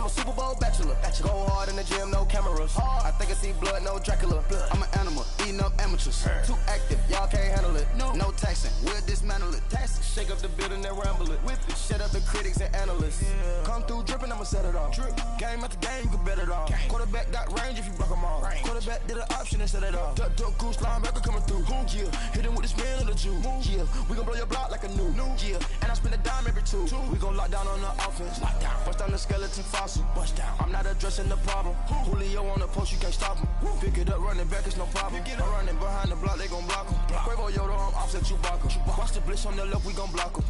a Super Bowl bachelor. Go hard in the gym, no cameras. I think I see blood, no Dracula. I'm an animal, eating up amateurs. Too active, y'all can't handle it. No taxing, we'll dismantle it. Shake up the building and ramble it. Whip it, shut up the critics and analysts. Come through dripping, I'ma set it off. Game after game, you can bet it off. Quarterback got range if you block them off. Quarterback did an option and set it off. Duck goose linebacker coming through. Yeah, hit him with the spin of the Jew. Yeah, we gon' blow your block like a new. Yeah, and I spend a dime every two. We gon' lock down on the offense. Bust down the skeleton fossil. I'm not addressing the problem. Julio on the post, you can't stop him. Pick it up, running back, it's no problem. I'm running behind the block, they gon' block him. Quavo Yoda, I'm offset Chewbacca. Watch the blitz on the left, we gon' block him.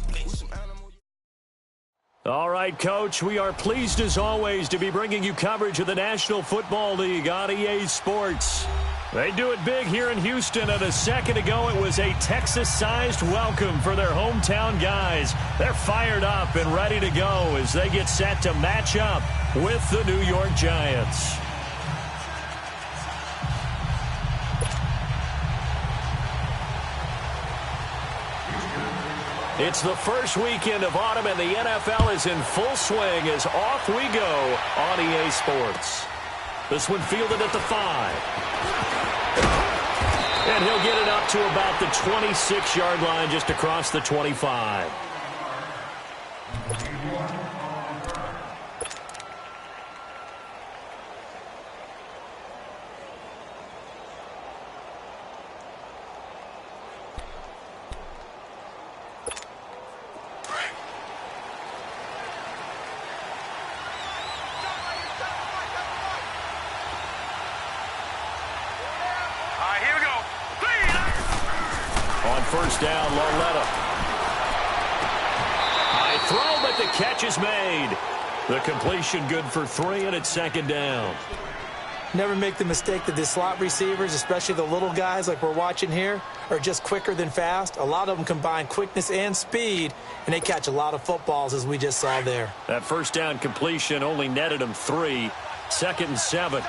All right, Coach, we are pleased as always to be bringing you coverage of the National Football League on EA Sports. They do it big here in Houston, and a second ago it was a Texas-sized welcome for their hometown guys. They're fired up and ready to go as they get set to match up with the New York Giants. It's the first weekend of autumn, and the NFL is in full swing as off we go on EA Sports. This one fielded at the 5. And he'll get it up to about the 26-yard line, just across the 25. First down, Loletta. High throw, but the catch is made. The completion good for 3, and it's second down. Never make the mistake that the slot receivers, especially the little guys like we're watching here, are just quicker than fast. A lot of them combine quickness and speed, and they catch a lot of footballs, as we just saw there. That first down completion only netted them 3. Second and 7.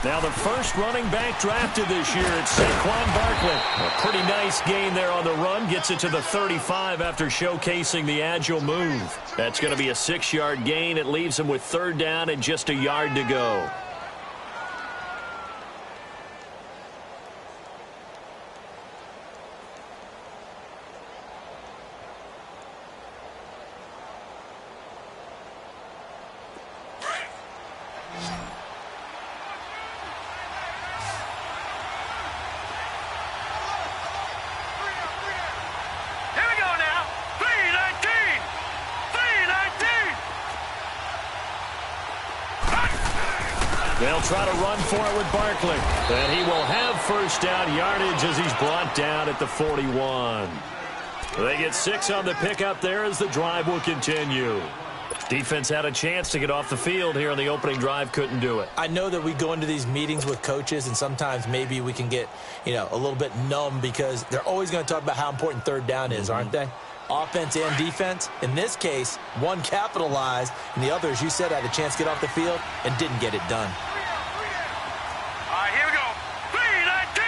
Now the first running back drafted this year, it's Saquon Barkley. A pretty nice gain there on the run. Gets it to the 35 after showcasing the agile move. That's going to be a 6-yard gain. It leaves him with third down and just a yard to go. They'll try to run for it with Barkley. And he will have first down yardage as he's brought down at the 41. They get 6 on the pickup there as the drive will continue. Defense had a chance to get off the field here in the opening drive, couldn't do it. I know that we go into these meetings with coaches, and sometimes maybe we can get, a little bit numb because they're always going to talk about how important third down is, aren't they? Offense and defense. In this case, one capitalized, and the other, as you said, had a chance to get off the field and didn't get it done. All right, here we go. 3-19!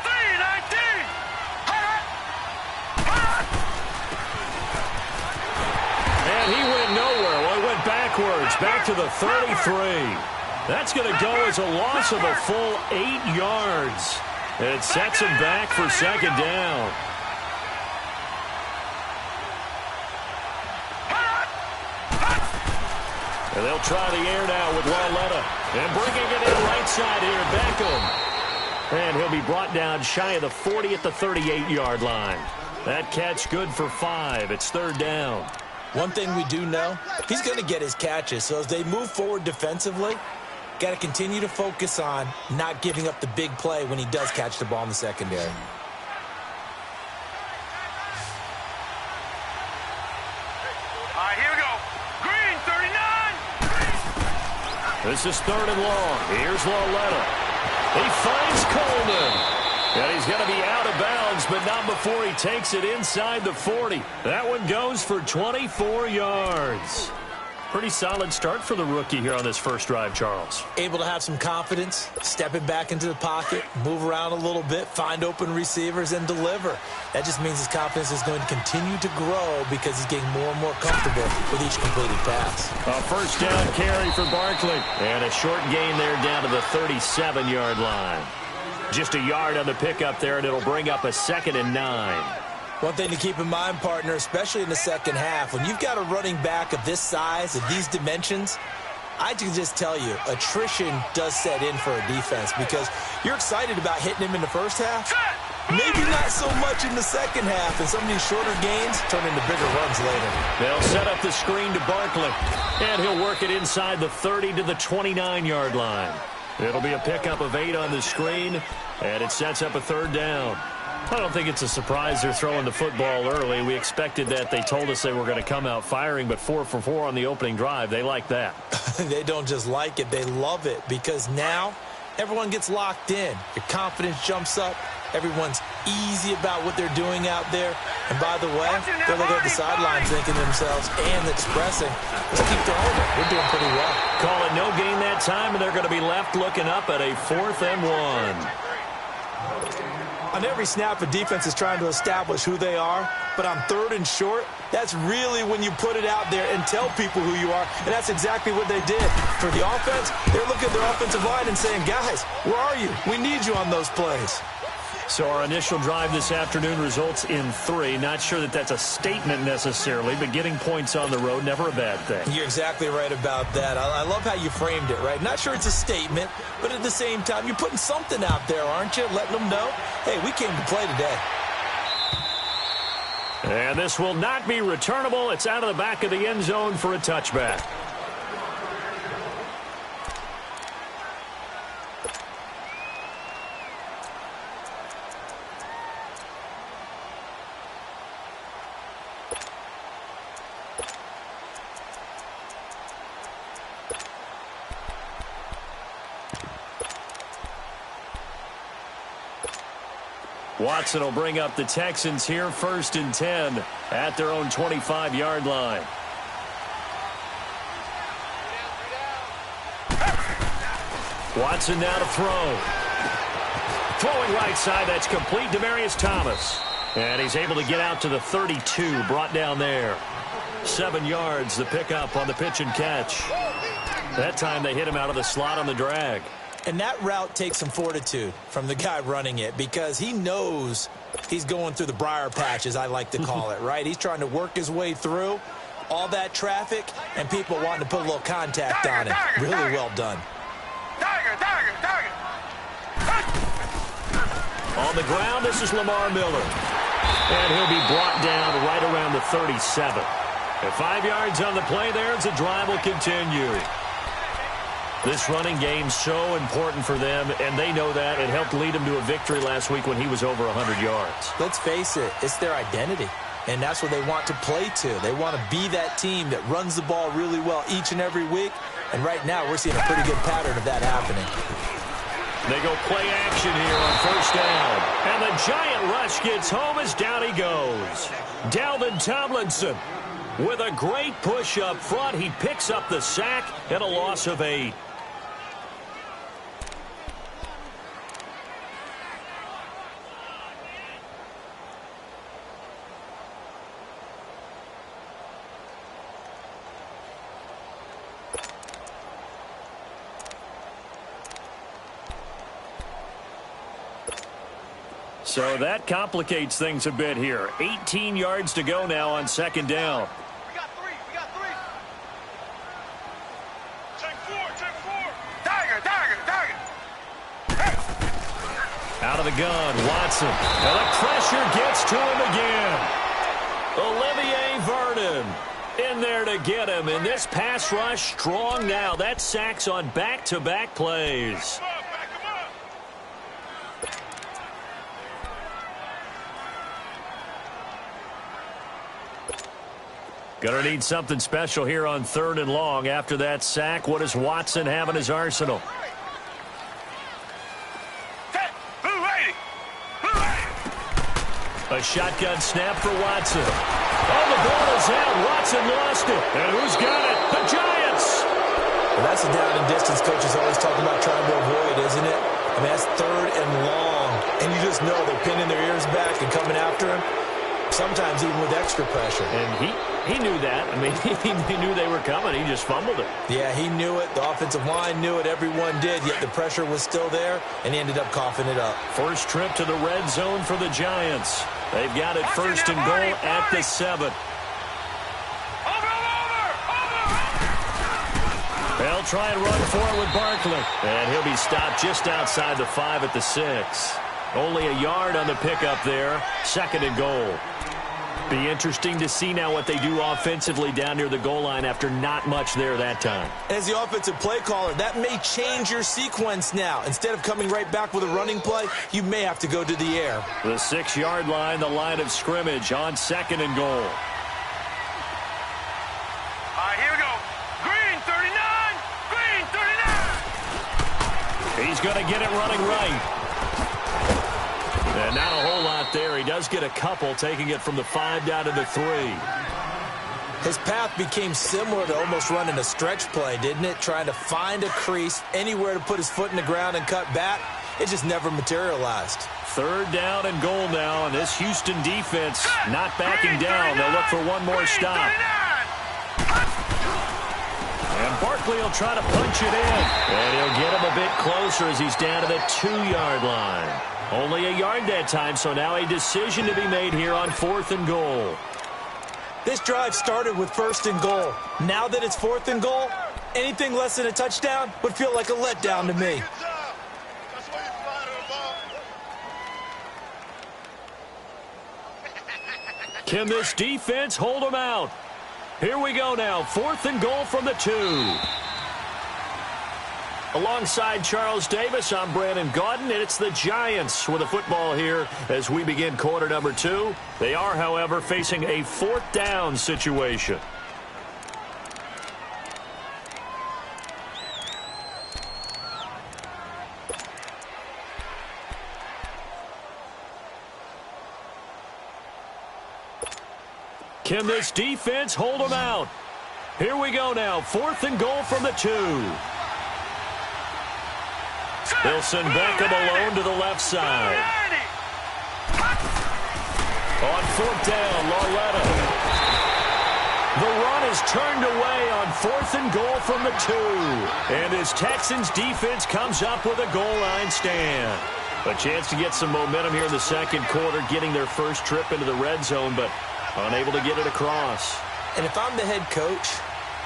3-19! And he went nowhere. Well, he went backwards, back to the 33. That's going to go as a loss of a full 8 yards. It sets him back for second down. And they'll try the air now with Loletta. And bringing it in right side here, Beckham. And he'll be brought down shy of the 40 at the 38-yard line. That catch good for 5. It's third down. One thing we do know, he's going to get his catches. So as they move forward defensively, got to continue to focus on not giving up the big play when he does catch the ball in the secondary. This is third and long. Here's Loletta. He finds Coleman. And he's going to be out of bounds, but not before he takes it inside the 40. That one goes for 24 yards. Pretty solid start for the rookie here on this first drive, Charles. Able to have some confidence, stepping back into the pocket, move around a little bit, find open receivers, and deliver. That just means his confidence is going to continue to grow because he's getting more and more comfortable with each completed pass. A first down carry for Barkley. And a short gain there down to the 37-yard line. Just a yard on the pickup there, and it'll bring up a 2nd and 9. One thing to keep in mind, partner, especially in the second half, when you've got a running back of this size, of these dimensions, I can just tell you, attrition does set in for a defense because you're excited about hitting him in the first half. Maybe not so much in the second half, and some of these shorter gains turn into bigger runs later. They'll set up the screen to Barkley, and he'll work it inside the 30 to the 29-yard line. It'll be a pickup of 8 on the screen, and it sets up a 3rd down. I don't think it's a surprise they're throwing the football early. We expected that. They told us they were going to come out firing, but 4 for 4 on the opening drive. They like that. They don't just like it, they love it, because now everyone gets locked in. Your confidence jumps up. Everyone's easy about what they're doing out there. And by the way, they're looking at the sidelines thinking to themselves and expressing, let's keep throwing it. We're doing pretty well. Call it no gain that time, and they're going to be left looking up at a 4th and 1. On every snap, a defense is trying to establish who they are, but on 3rd and short, that's really when you put it out there and tell people who you are, and that's exactly what they did. For the offense, they're looking at their offensive line and saying, guys, where are you? We need you on those plays. So our initial drive this afternoon results in 3. Not sure that that's a statement necessarily, but getting points on the road, never a bad thing. You're exactly right about that. I love how you framed it, right? Not sure it's a statement, but at the same time, you're putting something out there, aren't you? Letting them know, hey, we came to play today. And this will not be returnable. It's out of the back of the end zone for a touchback. Watson will bring up the Texans here, 1st and 10 at their own 25-yard line. Watson now to throw. Throwing right side, that's complete. Demaryius Thomas. And he's able to get out to the 32, brought down there. 7 yards, the pickup on the pitch and catch. That time they hit him out of the slot on the drag. And that route takes some fortitude from the guy running it because he knows he's going through the briar patch, as I like to call it, right? He's trying to work his way through all that traffic and people wanting to put a little contact on it. Really well done. On the ground, this is Lamar Miller. And he'll be brought down right around the 37. At 5 yards on the play there, as the drive will continue. This running game so important for them, and they know that. It helped lead them to a victory last week when he was over 100 yards. Let's face it, it's their identity, and that's what they want to play to. They want to be that team that runs the ball really well each and every week, and right now we're seeing a pretty good pattern of that happening. They go play action here on 1st down, and the giant rush gets home as down he goes. Dalvin Tomlinson with a great push up front. He picks up the sack and a loss of 8. So that complicates things a bit here. 18 yards to go now on 2nd down. We got 3. We got 3. Check 4. Dagger. Out of the gun, Watson. And the pressure gets to him again. Olivier Vernon in there to get him. And this pass rush strong now. That sacks on back-to-back plays. Gonna need something special here on 3rd and long. After that sack, what does Watson have in his arsenal? A shotgun snap for Watson. Oh, the ball is out. Watson lost it. And who's got it? The Giants. Well, that's the down and distance coaches always talking about trying to avoid, isn't it? I mean, that's 3rd and long. And you just know they're pinning their ears back and coming after him, sometimes even with extra pressure. And he knew that. I mean, he knew they were coming. He just fumbled it. Yeah, he knew it. The offensive line knew it. Everyone did, yet the pressure was still there, and he ended up coughing it up. First trip to the red zone for the Giants. They've got it 1st and goal at the 7. They'll try and run for it with Barkley. And he'll be stopped just outside the 5 at the 6. Only a yard on the pickup there. 2nd and goal. Be interesting to see now what they do offensively down near the goal line after not much there that time. As the offensive play caller, that may change your sequence now. Instead of coming right back with a running play, you may have to go to the air. The 6-yard line, the line of scrimmage on 2nd and goal. Here we go. Green 39. Green 39. He's going to get it running right. And not a whole lot there. He does get a couple, taking it from the 5 down to the 3. His path became similar to almost running a stretch play, didn't it? Trying to find a crease, anywhere to put his foot in the ground and cut back. It just never materialized. 3rd down and goal now, and this Houston defense not backing down. They'll look for one more stop. And Barkley will try to punch it in. And he'll get him a bit closer as he's down to the 2-yard line. Only a yard that time, so now a decision to be made here on 4th and goal. This drive started with 1st and goal. Now that it's 4th and goal, anything less than a touchdown would feel like a letdown to me. Can this defense hold them out? Here we go now, 4th and goal from the 2. Alongside Charles Davis, I'm Brandon Gaudin, and it's the Giants with the football here as we begin quarter number 2. They are, however, facing a 4th down situation. Can this defense hold them out? Here we go now, 4th and goal from the 2. They'll send Beckham alone to the left side. On 4th down, Lauletta. The run is turned away on 4th and goal from the 2. And as Texans defense comes up with a goal line stand. A chance to get some momentum here in the 2nd quarter, getting their first trip into the red zone, but unable to get it across. And if I'm the head coach,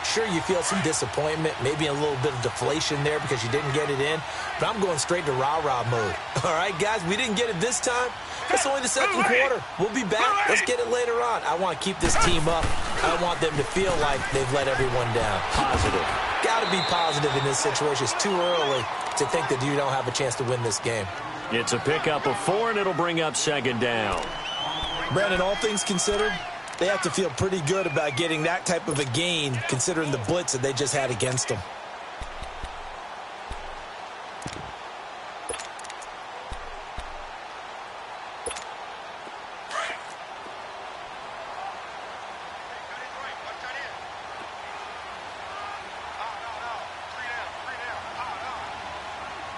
sure, you feel some disappointment, maybe a little bit of deflation there because you didn't get it in, but I'm going straight to rah-rah mode. All right, guys, we didn't get it this time. It's only the 2nd quarter. We'll be back. Let's get it later on. I want to keep this team up. I want them to feel like they've let everyone down. Positive. Got to be positive in this situation. It's too early to think that you don't have a chance to win this game. It's a pickup of 4, and it'll bring up 2nd down. Brandon, all things considered, they have to feel pretty good about getting that type of a gain considering the blitz that they just had against them.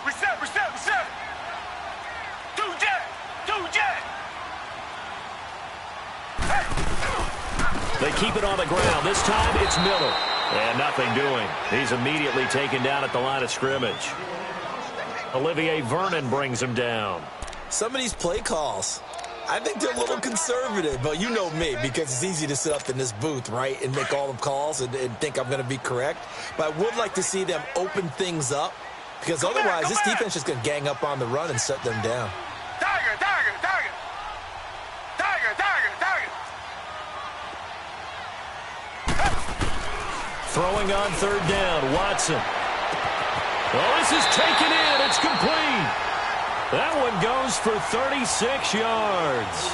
Reset. 2 jet. They keep it on the ground. This time it's Miller. And nothing doing. He's immediately taken down at the line of scrimmage. Olivier Vernon brings him down. Some of these play calls, I think they're a little conservative, but you know me, because it's easy to sit up in this booth, right, and make all the calls and think I'm going to be correct. But I would like to see them open things up, because otherwise this defense is going to gang up on the run and shut them down. Tiger. Throwing on 3rd down, Watson. Oh, this is taken in. It's complete. That one goes for 36 yards.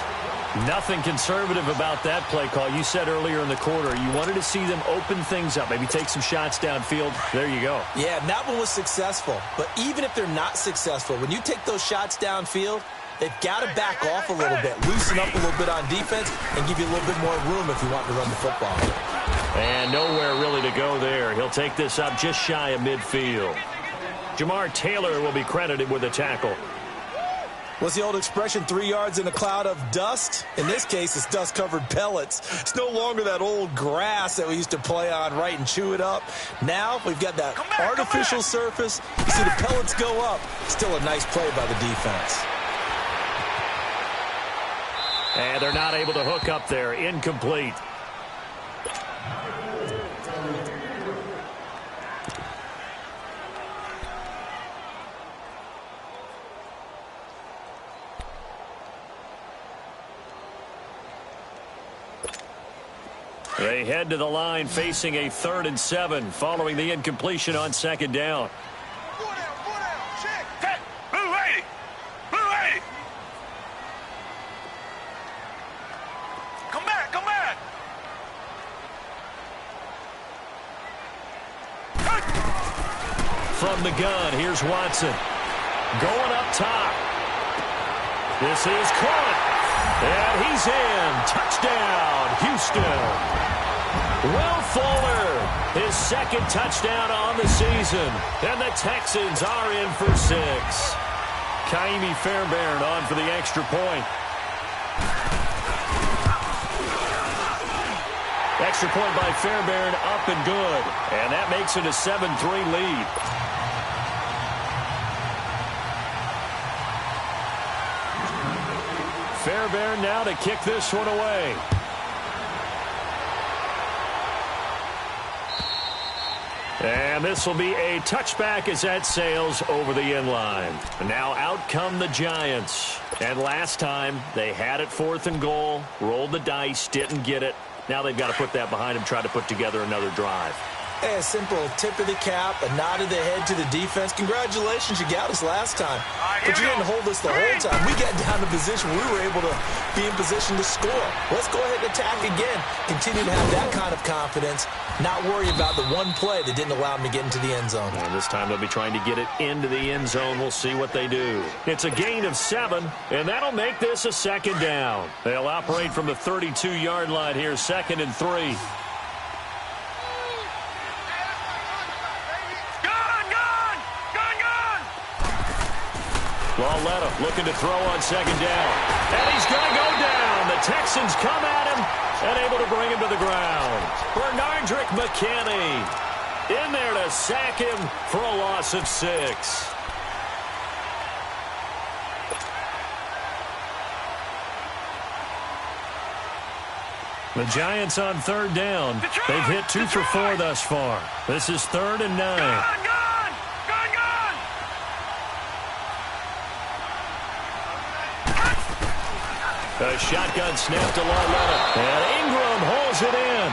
Nothing conservative about that play call. You said earlier in the quarter you wanted to see them open things up, maybe take some shots downfield. There you go. Yeah, and that one was successful. But even if they're not successful, when you take those shots downfield, they've got to back off a little bit, loosen up a little bit on defense, and give you a little bit more room if you want to run the football. And nowhere really to go there. He'll take this up just shy of midfield. Jamar Taylor will be credited with a tackle. What's the old expression, 3 yards in a cloud of dust? In this case, it's dust-covered pellets. It's no longer that old grass that we used to play on, right, and chew it up. Now we've got that artificial surface. You see the pellets go up. Still a nice play by the defense. And they're not able to hook up there. Incomplete. They head to the line facing a 3rd and 7 following the incompletion on 2nd down. Four down, check. Blue 80. Blue 80. Come back. From the gun, here's Watson. Going up top. This is caught. And he's in. Touchdown, Houston. Will Fuller, his 2nd touchdown on the season. And the Texans are in for 6. Kaimi Fairbairn on for the extra point. Extra point by Fairbairn, up and good. And that makes it a 7-3 lead. Fairbairn now to kick this one away. And this will be a touchback as that sails over the inline. Now out come the Giants. And last time they had it 4th and goal, rolled the dice, didn't get it. Now they've got to put that behind them, try to put together another drive. Hey, a simple tip of the cap, a nod of the head to the defense. Congratulations, you got us last time. But you didn't hold us the whole time. We got down to position. We were able to be in position to score. Let's go ahead and attack again. Continue to have that kind of confidence. Not worry about the one play that didn't allow them to get into the end zone. And this time they'll be trying to get it into the end zone. We'll see what they do. It's a gain of 7, and that'll make this a 2nd down. They'll operate from the 32-yard line here, 2nd and 3. Lauletta looking to throw on 2nd down. And he's going to go down. The Texans come at him and able to bring him to the ground. Bernardrick McKinney in there to sack him for a loss of 6. The Giants on 3rd down. They've hit 2 for 4 thus far. This is 3rd and 9. A shotgun snap to Lauletta. And Ingram holds it in.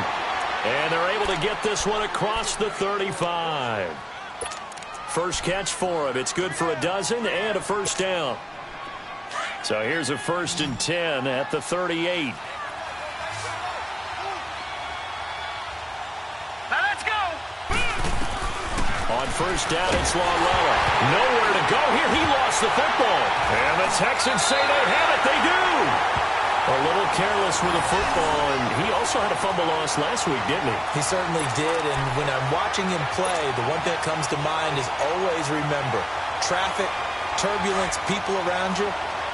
And they're able to get this one across the 35. First catch for him. It's good for a dozen and a 1st down. So here's a 1st and 10 at the 38. On 1st down, it's Lauletta. Nowhere to go here. He lost the football. And the Texans say they have it. They do. A little careless with the football, and he also had a fumble loss last week, didn't he? He certainly did, and when I'm watching him play, the one thing that comes to mind is always remember, traffic, turbulence, people around you,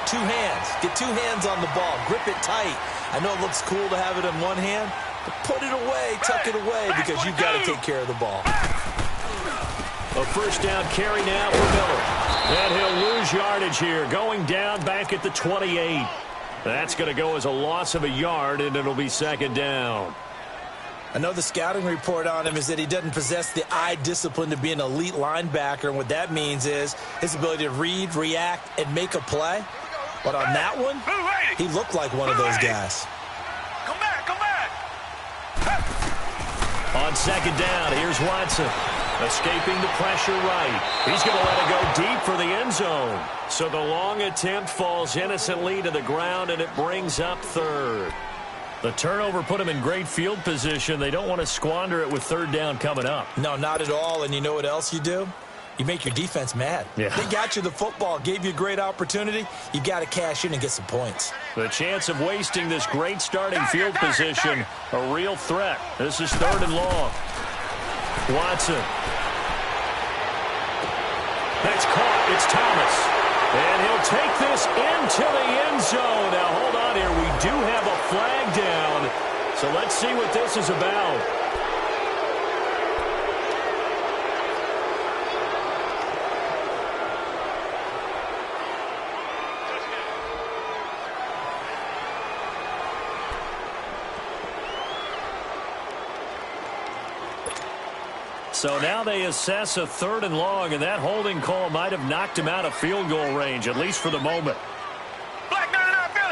2 hands. Get 2 hands on the ball. Grip it tight. I know it looks cool to have it in one hand, but put it away, tuck it away, because you've got to take care of the ball. A 1st down carry now for Miller. And he'll lose yardage here, going down back at the 28. That's going to go as a loss of a yard, and it'll be 2nd down. I know the scouting report on him is that he doesn't possess the eye discipline to be an elite linebacker, and what that means is his ability to read, react, and make a play. But on that one, he looked like one of those guys. Come back. On 2nd down, here's Watson. Escaping the pressure right. He's going to let it go deep for the end zone. So the long attempt falls innocently to the ground, and it brings up 3rd. The turnover put him in great field position. They don't want to squander it with 3rd down coming up. No, not at all. And you know what else you do? You make your defense mad. Yeah. They got you the football, gave you a great opportunity. You got to cash in and get some points. The chance of wasting this great starting field position, a real threat. This is 3rd and long. Watson. That's caught. It's Thomas. And he'll take this into the end zone. Now, hold on here. We do have a flag down. So let's see what this is about. So now they assess a 3rd and long, and that holding call might have knocked him out of field goal range, at least for the moment. Black man, I feel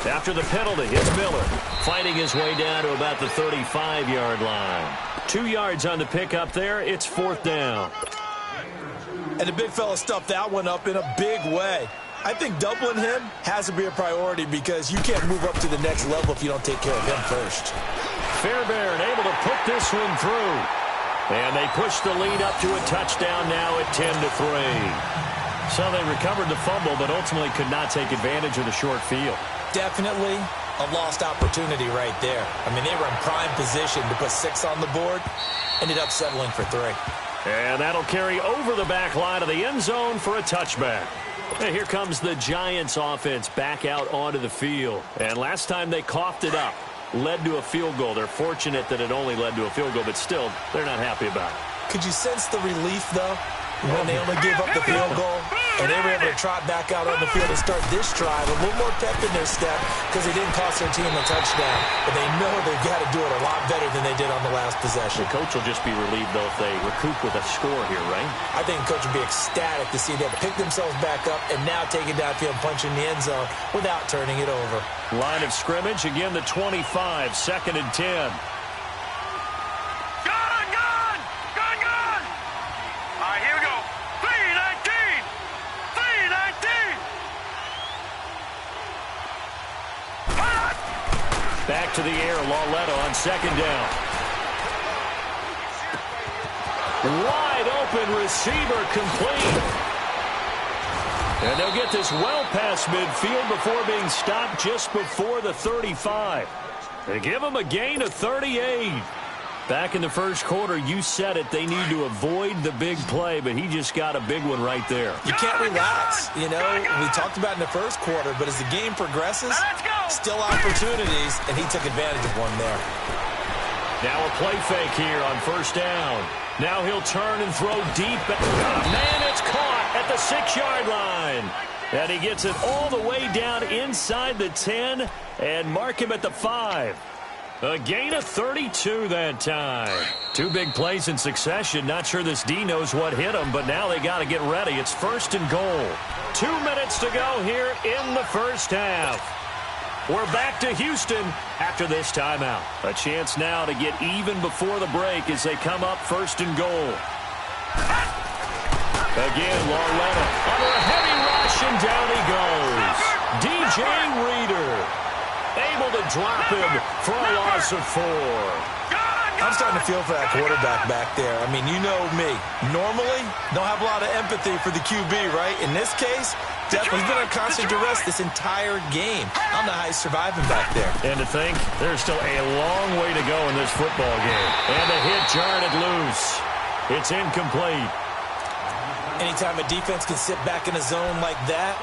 it. After the penalty, it's Miller fighting his way down to about the 35-yard line. 2 yards on the pickup there. It's 4th down. And the big fella stuffed that one up in a big way. I think doubling him has to be a priority because you can't move up to the next level if you don't take care of him first. Fairbairn able to put this one through. And they push the lead up to a touchdown now at 10-3. So they recovered the fumble, but ultimately could not take advantage of the short field. Definitely a lost opportunity right there. I mean, they were in prime position to put 6 on the board. Ended up settling for 3. And that'll carry over the back line of the end zone for a touchback. And here comes the Giants offense back out onto the field. And last time they coughed it up, led to a field goal. They're fortunate that it only led to a field goal, but still, they're not happy about it. Could you sense the relief, though, when they only gave up the field goal and they were able to trot back out on the field and start this drive, a little more pep in their step because they didn't cost their team a touchdown, but they know they've got to do it a lot better than they did on the last possession. The coach will just be relieved, though, if they recoup with a score here, right? I think the coach would be ecstatic to see them pick themselves back up and now take it downfield and punch in the end zone without turning it over. Line of scrimmage, again the 25, 2nd and 10. Back to the air, Lauletta on 2nd down. Wide open receiver complete. And they'll get this well past midfield before being stopped just before the 35. They give them a gain of 38. Back in the first quarter, you said it, they need to avoid the big play, but he just got a big one right there. You can't relax. You know, we talked about in the first quarter, but as the game progresses, still opportunities, and he took advantage of one there. Now a play fake here on 1st down. Now he'll turn and throw deep. Man, it's caught at the 6-yard line. And he gets it all the way down inside the 10 and mark him at the 5. A gain of 32 that time. 2 big plays in succession. Not sure this D knows what hit him, but now they got to get ready. It's 1st and goal. 2 minutes to go here in the first half. We're back to Houston after this timeout. A chance now to get even before the break as they come up 1st and goal. Again, Lauletta under a heavy rush, and down he goes. DJ Reader able to drop him for a loss of 4. I'm starting to feel for that quarterback back there. I mean, you know me. Normally, don't have a lot of empathy for the QB, right? In this case, definitely been on constant duress this entire game. I don't know how he's surviving back there. And to think, there's still a long way to go in this football game. And the hit jarred it loose. It's incomplete. Anytime a defense can sit back in a zone like that,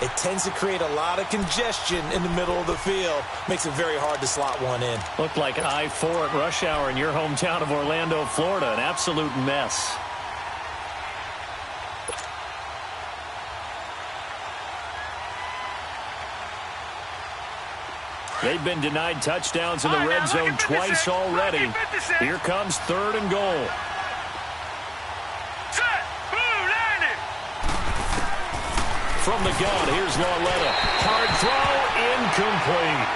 it tends to create a lot of congestion in the middle of the field. Makes it very hard to slot one in. Looked like I-4 at rush hour in your hometown of Orlando, Florida. An absolute mess. They've been denied touchdowns in the red zone twice already. Here comes 3rd and goal. From the gun, here's Lauletta. Hard throw, incomplete.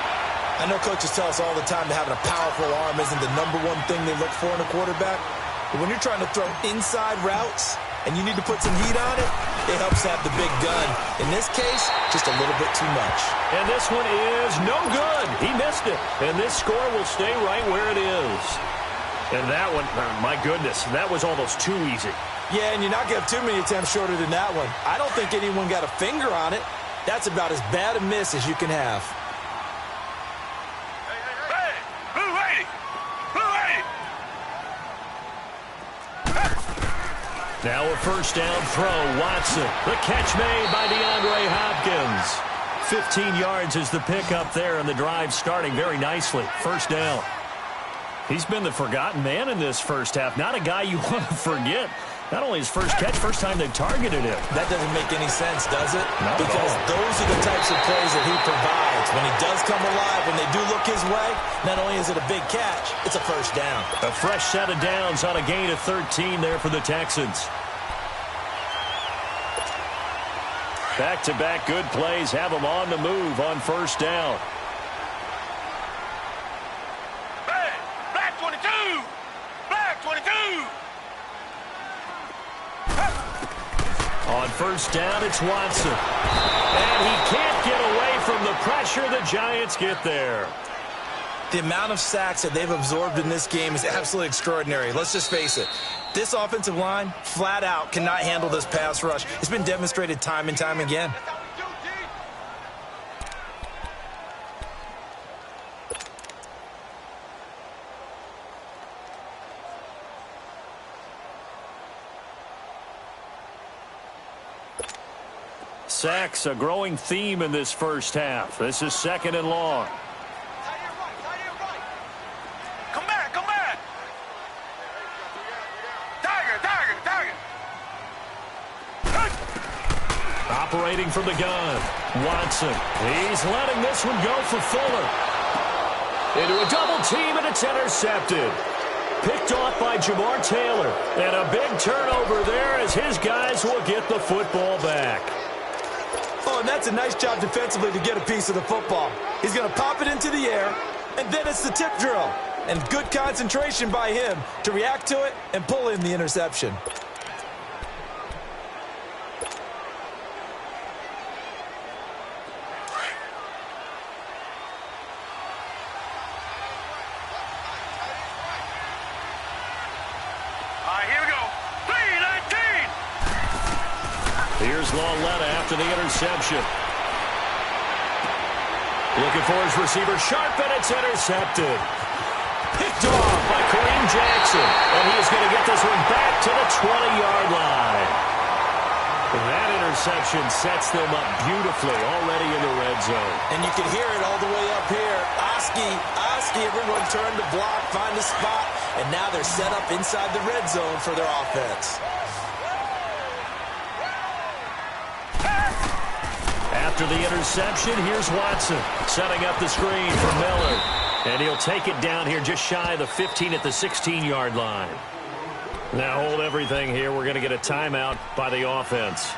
I know coaches tell us all the time that having a powerful arm isn't the #1 thing they look for in a quarterback. But when you're trying to throw inside routes and you need to put some heat on it, it helps to have the big gun. In this case, just a little bit too much. And this one is no good. He missed it. And this score will stay right where it is. And that one, my goodness, that was almost too easy. Yeah, and you're not going to have too many attempts shorter than that one. I don't think anyone got a finger on it. That's about as bad a miss as you can have. Hey, blue lady! Blue lady! Now a first down throw, Watson. The catch made by DeAndre Hopkins. 15 yards is the pickup there, and the drive starting very nicely. First down. He's been the forgotten man in this first half. Not a guy you want to forget. Not only his first catch, first time they've targeted him. That doesn't make any sense, does it? Not at because all. those are the types of plays that he provides. When he does come alive, when they do look his way, not only is it a big catch, it's a first down. A fresh set of downs on a gain of 13 there for the Texans. Back-to-back good plays have them on the move on first down. Hey, black 22! Black 22! On first down, it's Watson. And he can't get away from the pressure. The Giants get there. The amount of sacks that they've absorbed in this game is absolutely extraordinary. Let's just face it. This offensive line, flat out, cannot handle this pass rush. It's been demonstrated time and time again. Sacks, a growing theme in this first half. This is second and long. Come back, come back! Tiger, tiger, tiger! Operating from the gun, Watson. He's letting this one go for Fuller. Into a double team, and it's intercepted. Picked off by Jamar Taylor. And a big turnover there as his guys will get the football back. Oh, and that's a nice job defensively to get a piece of the football. He's going to pop it into the air, and then it's the tip drill. And good concentration by him to react to it and pull in the interception. Here we go. 3-19! Here's Lauletta after the interception. Looking for his receiver, sharp, and it's intercepted. Picked off by Kareem Jackson. And he is going to get this one back to the 20-yard line. And that interception sets them up beautifully already in the red zone. And you can hear it all the way up here. Oski, everyone turned to block, find a spot, and now they're set up inside the red zone for their offense. After the interception, here's Watson setting up the screen for Miller. And he'll take it down here just shy of the 15 at the 16-yard line. Now hold everything here. We're going to get a timeout by the offense,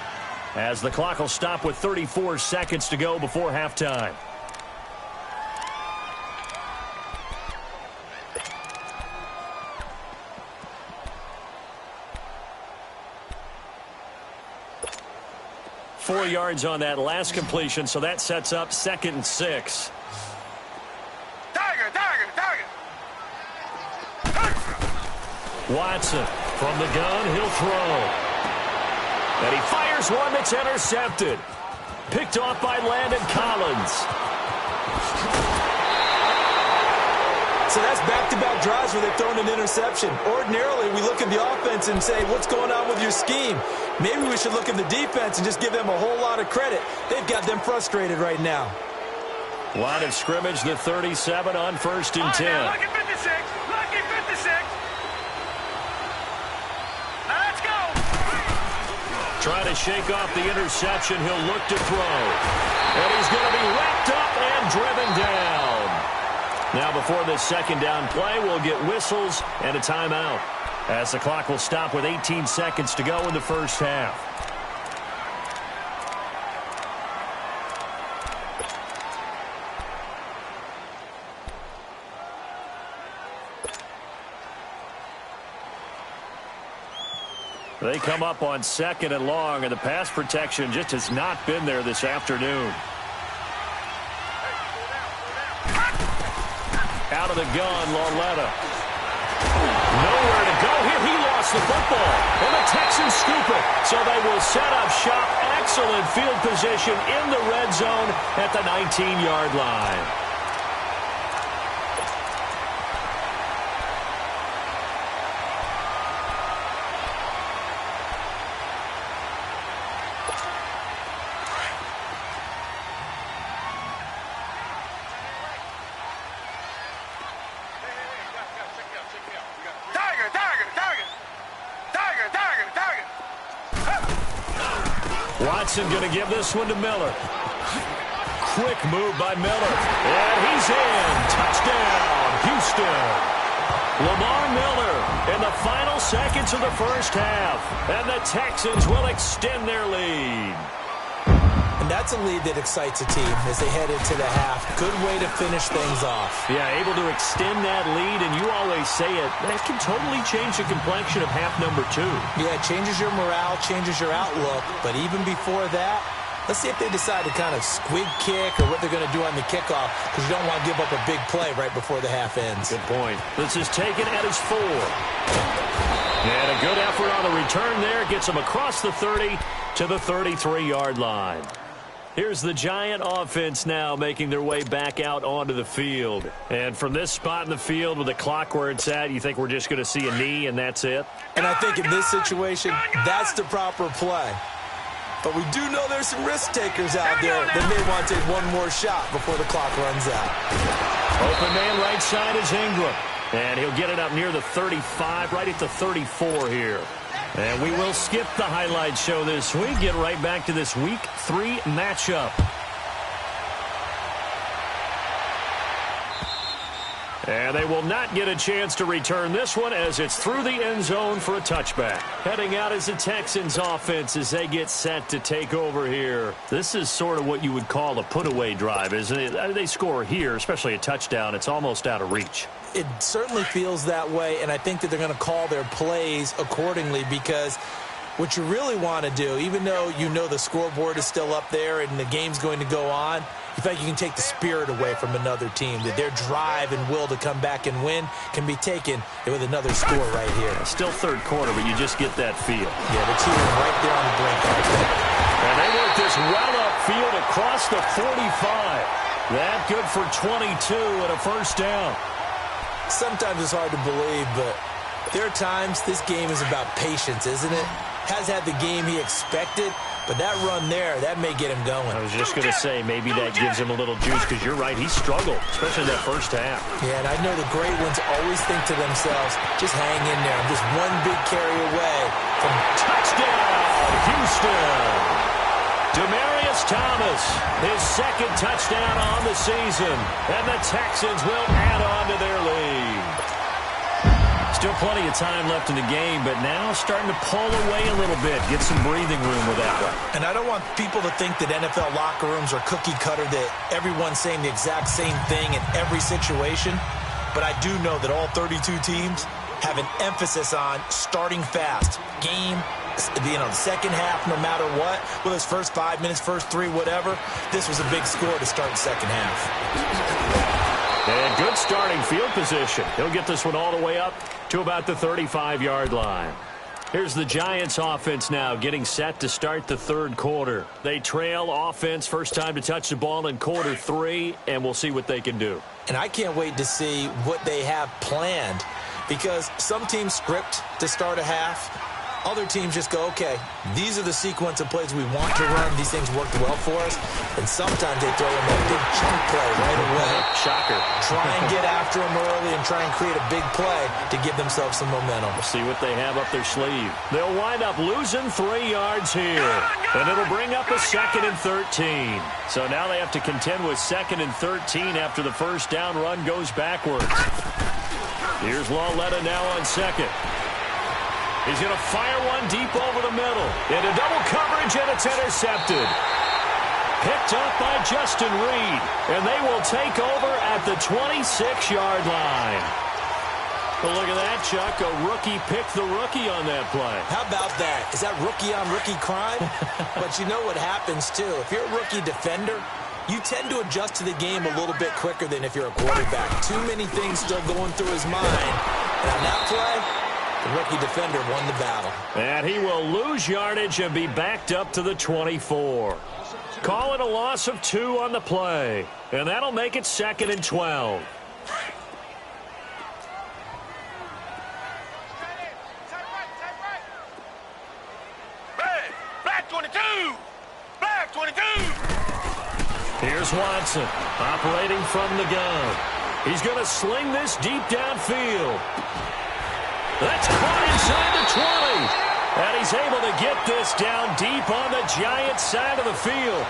as the clock will stop with 34 seconds to go before halftime. Four yards on that last completion, so that sets up 2nd and 6. Tiger, tiger, tiger! Watson from the gun, he'll throw. And he fires one that's intercepted. Picked off by Landon Collins. So that's back-to-back drives where they've thrown an interception. Ordinarily, we look at the offense and say, what's going on with your scheme? Maybe we should look at the defense and just give them a whole lot of credit. They've got them frustrated right now. Line of scrimmage, the 37 on 1st and 10. Now, lucky 56, lucky 56. Now let's go. Trying to shake off the interception, he'll look to throw. And he's going to be wrapped up and driven down. Now before this second down play, we'll get whistles and a timeout, as the clock will stop with 18 seconds to go in the first half. They come up on 2nd and long, and the pass protection just has not been there this afternoon. Out of the gun, Lauletta. lost the football, and the Texans scoop it. So they will set up shop. Excellent field position in the red zone at the 19-yard line. Watson going to give this one to Miller. Quick move by Miller. And he's in. Touchdown, Houston. Lamar Miller in the final seconds of the first half. And the Texans will extend their lead. And that's a lead that excites a team as they head into the half. Good way to finish things off. Yeah, able to extend that lead, and you always say it, that can totally change the complexion of half number 2. Yeah, it changes your morale, changes your outlook. But even before that, let's see if they decide to kind of squib kick or what they're going to do on the kickoff, because you don't want to give up a big play right before the half ends. Good point. This is taken at his 4. And a good effort on the return there. Gets him across the 30 to the 33-yard line. Here's the Giant offense now making their way back out onto the field. And from this spot in the field with the clock where it's at, you think we're just going to see a knee and that's it? And I think in this situation, that's the proper play. But we do know there's some risk takers out there that may want to take one more shot before the clock runs out. Open man right side is Ingram. And he'll get it up near the 35, right at the 34 here. And we will skip the highlight show this week. Get right back to this Week 3 matchup. And they will not get a chance to return this one as it's through the end zone for a touchback. Heading out is the Texans offense as they get set to take over here. This is sort of what you would call a put-away drive, isn't it? They score here, especially a touchdown. It's almost out of reach. It certainly feels that way, and I think that they're going to call their plays accordingly, because what you really want to do, even though you know the scoreboard is still up there and the game's going to go on, you feel like you can take the spirit away from another team, that their drive and will to come back and win can be taken with another score right here. Still third quarter, but you just get that feel. Yeah, the team right there on the brink. And they work this well upfield across the 45. That good for 22 and a first down. Sometimes it's hard to believe, but there are times this game is about patience, isn't it? Has had the game he expected, but that run there, that may get him going. I was just going to say, maybe that gives him a little juice, because you're right, he struggled, especially that first half. Yeah, and I know the great ones always think to themselves, just hang in there. I'm just one big carry away from touchdown, Houston. Demaryius Thomas, his second touchdown on the season, and the Texans will add on to their lead. Still plenty of time left in the game, but now starting to pull away a little bit, get some breathing room with that one. And I don't want people to think that NFL locker rooms are cookie cutter, that everyone's saying the exact same thing in every situation, but I do know that all 32 teams have an emphasis on starting fast. Game, the second half, no matter what, whether it's first 5 minutes, first 3, whatever, this was a big score to start the second half. And good starting field position. He'll get this one all the way up to about the 35-yard line. Here's the Giants offense now getting set to start the third quarter. They trail offense, first time to touch the ball in quarter 3, and we'll see what they can do. And I can't wait to see what they have planned, because some teams script to start a half. Other teams just go, okay, these are the sequence of plays we want to run. These things worked well for us. And sometimes they throw in that big chunk play right away. Shocker. Try and get after them early and try and create a big play to give themselves some momentum. We'll see what they have up their sleeve. They'll wind up losing 3 yards here. And it'll bring up a 2nd and 13. So now they have to contend with 2nd and 13 after the first down run goes backwards. Here's Lauletta now on second. He's going to fire one deep over the middle. Into double coverage, and it's intercepted. Picked up by Justin Reed. And they will take over at the 26-yard line. Well, look at that, Chuck. A rookie picked the rookie on that play. How about that? Is that rookie-on-rookie crime? But you know what happens, too. If you're a rookie defender, you tend to adjust to the game a little bit quicker than if you're a quarterback. Too many things still going through his mind. And on that play, The rookie defender won the battle. And he will lose yardage and be backed up to the 24. Call it a loss of 2 on the play. And that'll make it 2nd and 12. Black 22! Black 22! Here's Watson, operating from the gun. He's going to sling this deep downfield. That's caught inside the 20. And he's able to get this down deep on the Giants side of the field.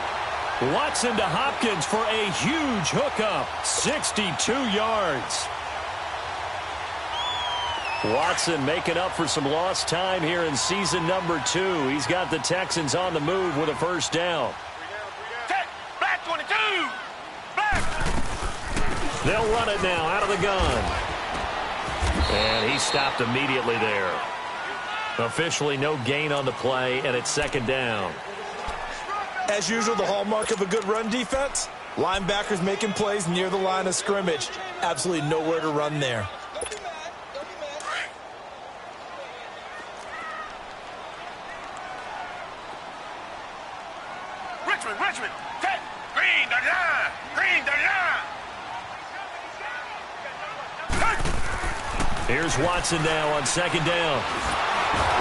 Watson to Hopkins for a huge hookup. 62 yards. Watson making up for some lost time here in season number 2. He's got the Texans on the move with a first down. Black 22! Black! They'll run it now out of the gun. And he stopped immediately there. Officially no gain on the play, and it's 2nd down. As usual, the hallmark of a good run defense, linebackers making plays near the line of scrimmage. Absolutely nowhere to run there. Richmond! Ted! Green, the line! Green, the line! Here's Watson now on 2nd down.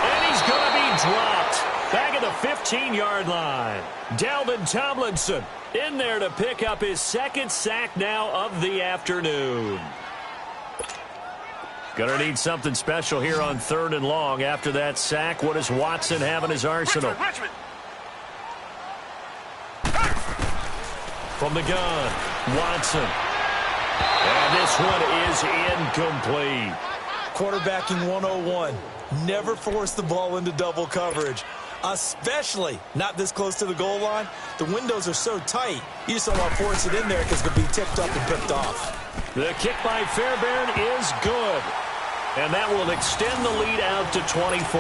And he's going to be dropped. Back at the 15-yard line. Dalvin Tomlinson in there to pick up his 2nd sack now of the afternoon. Gonna need something special here on 3rd and long. After that sack, what does Watson have in his arsenal? Richmond! From the gun, Watson. And this one is incomplete. Quarterbacking 101. Never force the ball into double coverage, especially not this close to the goal line. The windows are so tight, you just don't want to force it in there because it could be tipped up and picked off. The kick by Fairbairn is good. And that will extend the lead out to 24.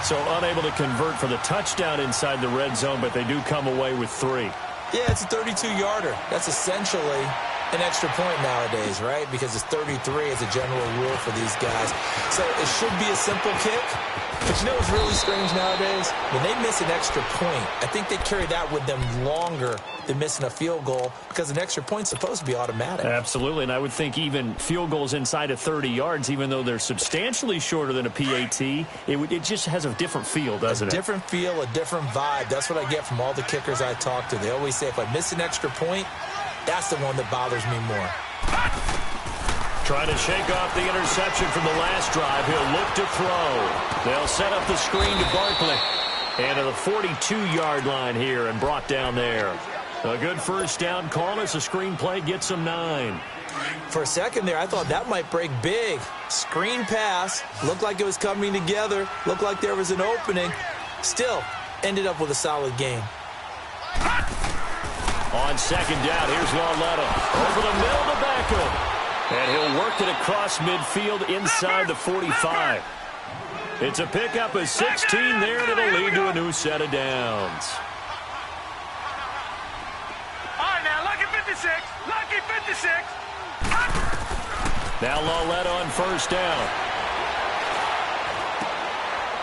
So unable to convert for the touchdown inside the red zone, but they do come away with 3. Yeah, it's a 32-yarder. That's essentially an extra point nowadays, right? Because it's 33 as a general rule for these guys. So it should be a simple kick. But you know what's really strange nowadays? When they miss an extra point, I think they carry that with them longer than missing a field goal because an extra point's supposed to be automatic. Absolutely, and I would think even field goals inside of 30 yards, even though they're substantially shorter than a PAT, it just has a different feel, doesn't it? A different feel, a different vibe. That's what I get from all the kickers I talk to. They always say, if I miss an extra point, that's the one that bothers me more. Trying to shake off the interception from the last drive. He'll look to throw. They'll set up the screen to Barkley. And to the 42-yard line here and brought down there. A good first down call as the screen play gets him 9. For a second there, I thought that might break big. Screen pass. Looked like it was coming together. Looked like there was an opening. Still, ended up with a solid game. On 2nd down, here's Lauletta. Over the middle to Beckham. And he'll work it across midfield inside the 45. It's a pickup of 16 there, and it'll lead to a new set of downs. All right, now, lucky 56. Lucky 56. Now Lauletta on first down.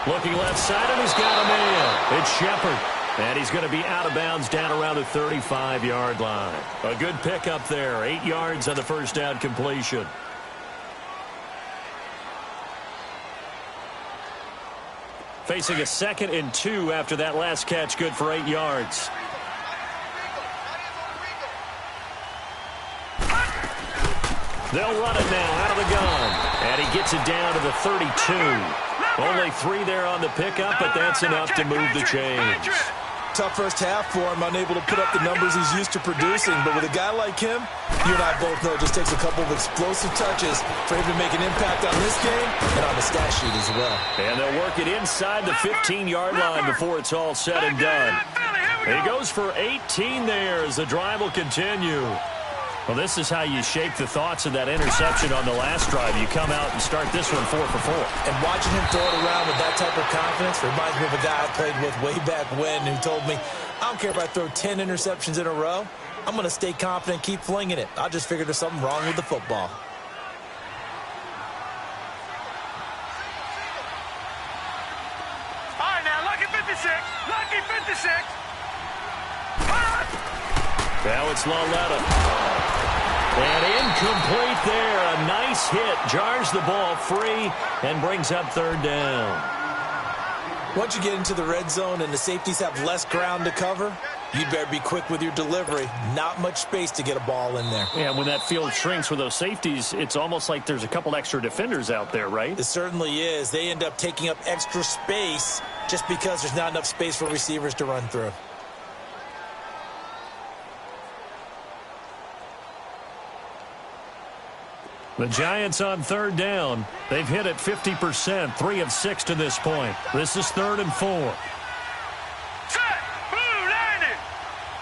Looking left side, and he's got a man. It's Shepard. And he's going to be out of bounds down around the 35-yard line. A good pickup there. 8 yards on the first down completion. Facing a 2nd and 2 after that last catch, good for 8 yards. They'll run it now out of the gun. And he gets it down to the 32. Only 3 there on the pickup, but that's enough to move the chains. Tough first half for him, unable to put up the numbers he's used to producing. But with a guy like him, you and I both know it just takes a couple of explosive touches for him to make an impact on this game and on the stat sheet as well. And they'll work it inside the 15-yard line before it's all said and done. He goes for 18 there as the drive will continue. Well, this is how you shake the thoughts of that interception on the last drive. You come out and start this one 4 for 4. And watching him throw it around with that type of confidence reminds me of a guy I played with way back when who told me, I don't care if I throw 10 interceptions in a row. I'm going to stay confident, keep flinging it. I just figured there's something wrong with the football. 56. Now it's Lauletta. And incomplete there. A nice hit. Jars the ball free and brings up third down. Once you get into the red zone and the safeties have less ground to cover, you'd better be quick with your delivery. Not much space to get a ball in there. Yeah, when that field shrinks with those safeties, it's almost like there's a couple extra defenders out there, right? It certainly is. They end up taking up extra space just because there's not enough space for receivers to run through. The Giants on third down. They've hit it 50%, 3 of 6 to this point. This is 3rd and 4. Set. Blue 90.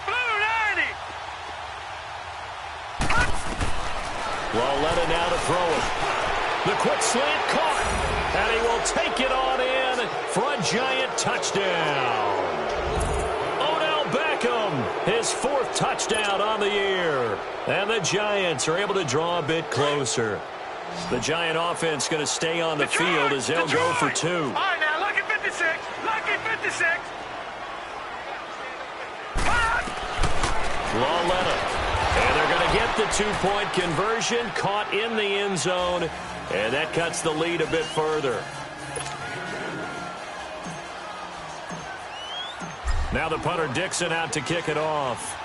Blue 90. Lauletta now to throw it. The quick slant caught. And he will take it on in for a Giant touchdown. Odell Beckham, his 4th touchdown on the year. And the Giants are able to draw a bit closer. The Giant offense going to stay on the field as they'll go for 2. All right, now, lucky 56. Lucky 56. Lauletta. And they're going to get the 2-point conversion. Caught in the end zone. And that cuts the lead a bit further. Now the punter Dixon out to kick it off.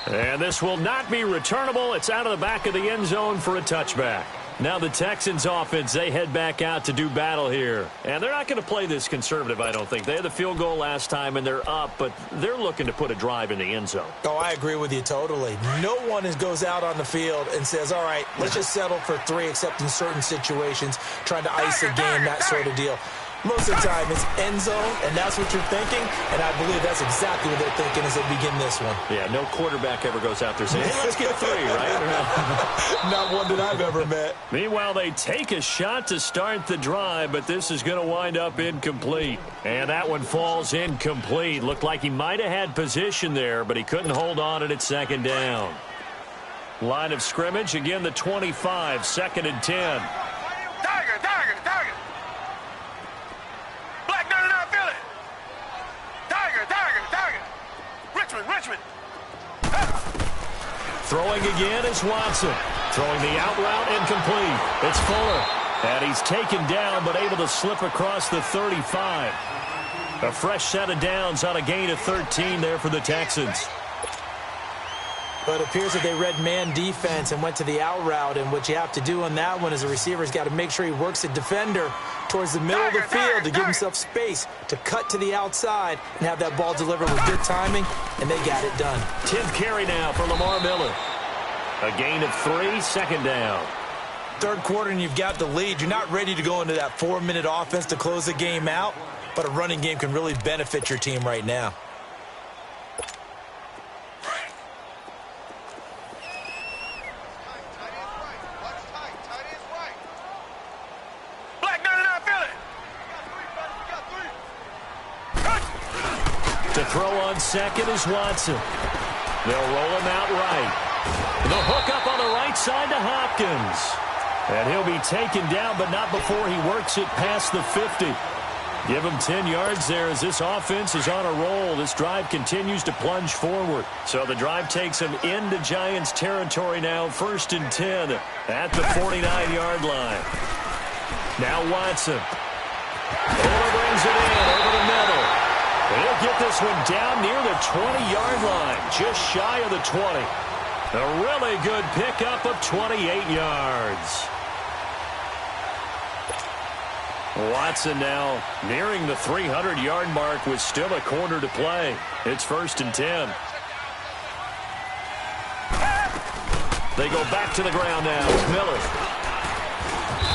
And this will not be returnable. It's out of the back of the end zone for a touchback. Now the Texans offense, they head back out to do battle here. And they're not going to play this conservative, I don't think. They had the field goal last time, and they're up, but they're looking to put a drive in the end zone. Oh, I agree with you totally. No one goes out on the field and says, all right, let's just settle for 3, except in certain situations, trying to ice a game, that sort of deal. Most of the time, it's end zone, and that's what you're thinking, and I believe that's exactly what they're thinking as they begin this one. Yeah, no quarterback ever goes out there saying, hey, let's get 3, right? Not one that I've ever met. Meanwhile, they take a shot to start the drive, but this is going to wind up incomplete. And that one falls incomplete. Looked like he might have had position there, but he couldn't hold on at 2nd down. Line of scrimmage, again the 25, 2nd and 10. Tiger. Black 99 Philly. Tiger. Richmond. Throwing again is Watson. Throwing the out route incomplete. It's Fuller. And he's taken down but able to slip across the 35. A fresh set of downs on a gain of 13 there for the Texans. But it appears that they read man defense and went to the out route, and what you have to do on that one is a receiver's got to make sure he works a defender towards the middle of the field to give himself space to cut to the outside and have that ball delivered with good timing, and they got it done. 10th carry now for Lamar Miller. A gain of 3, 2nd down. 3rd quarter and you've got the lead. You're not ready to go into that 4-minute offense to close the game out, but a running game can really benefit your team right now. To throw on 2nd is Watson. They'll roll him out right. The hook up on the right side to Hopkins. And he'll be taken down, but not before he works it past the 50. Give him 10 yards there as this offense is on a roll. This drive continues to plunge forward. So the drive takes him into Giants territory now, 1st and 10 at the 49-yard line. Now Watson. Fuller brings it in over the middle. He'll get this one down near the 20-yard line, just shy of the 20. A really good pickup of 28 yards. Watson now nearing the 300-yard mark with still a quarter to play. It's 1st and 10. They go back to the ground now. Miller.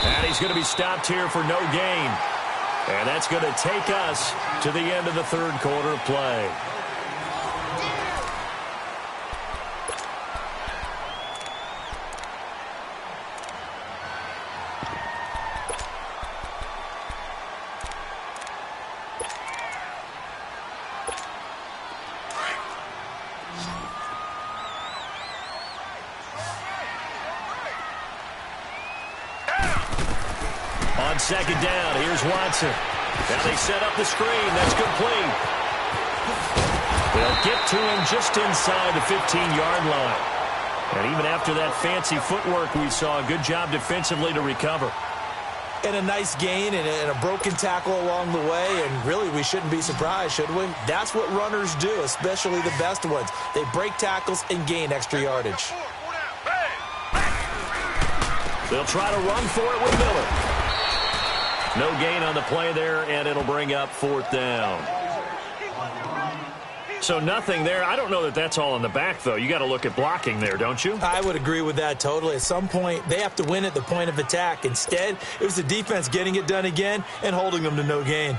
And he's going to be stopped here for no gain. And that's going to take us to the end of the 3rd quarter of play. On On second down, here's Watson. Now they set up the screen. That's complete. They'll get to him just inside the 15-yard line. And even after that fancy footwork we saw, a good job defensively to recover. And a nice gain and a broken tackle along the way, and really we shouldn't be surprised, should we? That's what runners do, especially the best ones. They break tackles and gain extra yardage. They'll try to run for it with Miller. No gain on the play there, and it'll bring up fourth down. So nothing there. I don't know that that's all in the back, though. You got to look at blocking there, don't you? I would agree with that totally. At some point, they have to win at the point of attack. Instead, it was the defense getting it done again and holding them to no gain.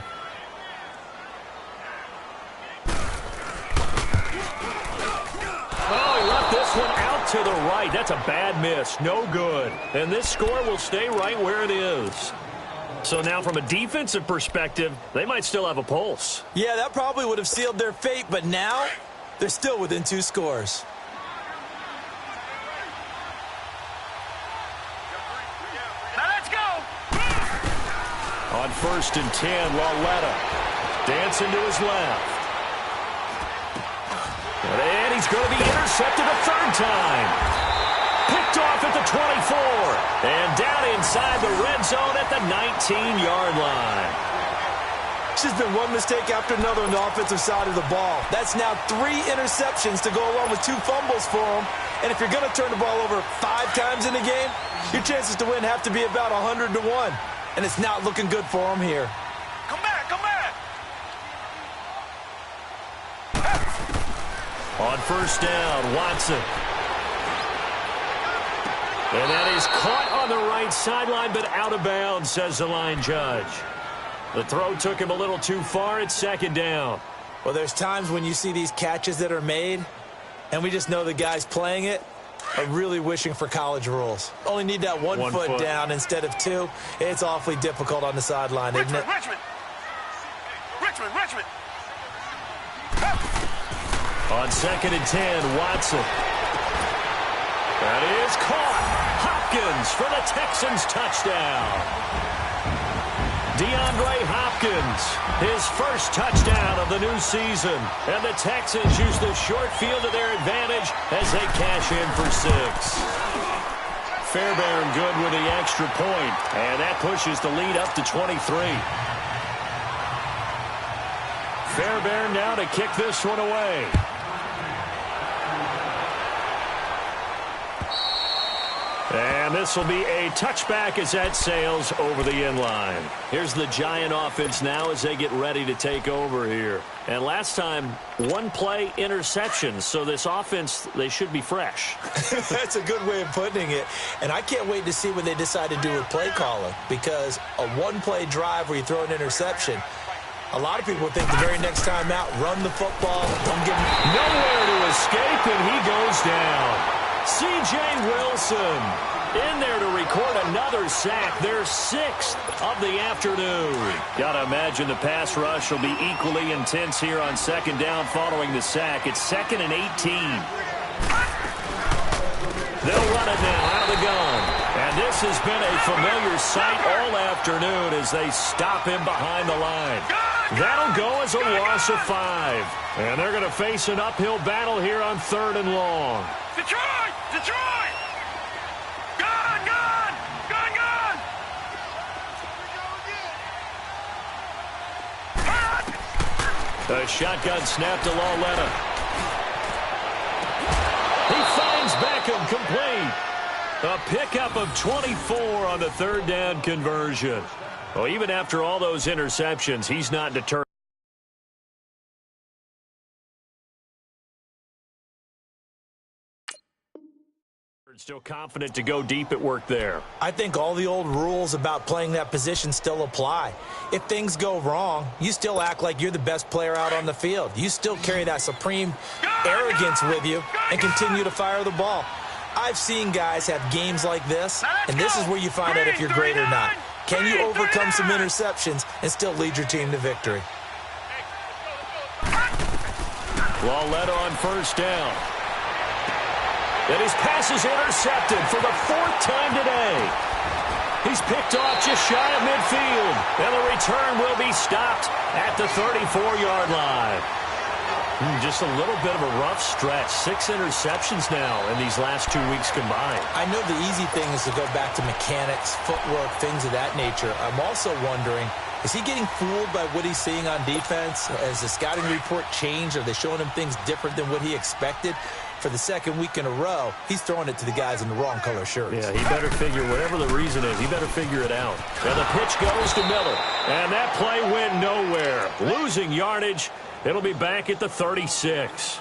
Oh, he left this one out to the right. That's a bad miss. No good. And this score will stay right where it is. So now from a defensive perspective, they might still have a pulse. Yeah, that probably would have sealed their fate, but now they're still within 2 scores. Now let's go. On 1st and 10, Lauletta dancing to his left. And he's going to be intercepted a third time. Picked off at the 24. And down inside the red zone at the 19-yard line. It's just been one mistake after another on the offensive side of the ball. That's now 3 interceptions to go along with 2 fumbles for him. And if you're going to turn the ball over 5 times in a game, your chances to win have to be about 100 to 1. And it's not looking good for him here. Come back, come back. On 1st down, Watson. And that is caught on the right sideline, but out of bounds, says the line judge. The throw took him a little too far. It's 2nd down. Well, there's times when you see these catches that are made, and we just know the guys playing it are really wishing for college rules. Only need that one foot down instead of 2. It's awfully difficult on the sideline, isn't it? Richmond. On 2nd and 10, Watson. That is caught. Hopkins for the Texans touchdown. DeAndre Hopkins, his first touchdown of the new season. And the Texans use the short field to their advantage as they cash in for 6. Fairbairn good with the extra point, and that pushes the lead up to 23. Fairbairn now to kick this one away. And this will be a touchback as that sails over the end line. Here's the Giant offense now as they get ready to take over here. And last time, 1 play interception. So this offense, they should be fresh. That's a good way of putting it. And I can't wait to see what they decide to do with play calling. Because a 1-play drive where you throw an interception, a lot of people would think the very next time out, run the football, don't give him nowhere to escape, and he goes down. C.J. Wilson in there to record another sack, their 6th of the afternoon. Got to imagine the pass rush will be equally intense here on 2nd down following the sack. It's 2nd and 18. They'll run it now out of the gun. And this has been a familiar sight all afternoon as they stop him behind the line. That'll go as a loss of 5. And they're going to face an uphill battle here on 3rd and long. Detroit! Gun! The shotgun snap to Lauletta. He finds Beckham complete. A pickup of 24 on the 3rd down conversion. Well, even after all those interceptions, he's not deterred. Still confident to go deep at work there. I think all the old rules about playing that position still apply. If things go wrong, you still act like you're the best player out on the field. You still carry that supreme arrogance with you and continue to fire the ball. I've seen guys have games like this, and this is where you find out if you're great or not. Can you overcome some interceptions and still lead your team to victory? Lauletta on 1st down. And his pass is intercepted for the 4th time today. He's picked off just shy of midfield. And the return will be stopped at the 34-yard line. Just a little bit of a rough stretch. 6 interceptions now in these last 2 weeks combined. I know the easy thing is to go back to mechanics, footwork, things of that nature. I'm also wondering, is he getting fooled by what he's seeing on defense? Has the scouting report changed? Are they showing him things different than what he expected? For the 2nd week in a row, he's throwing it to the guys in the wrong color shirts. Yeah, he better figure, whatever the reason is, he better figure it out. And the pitch goes to Miller. And that play went nowhere. Losing yardage. It'll be back at the 36.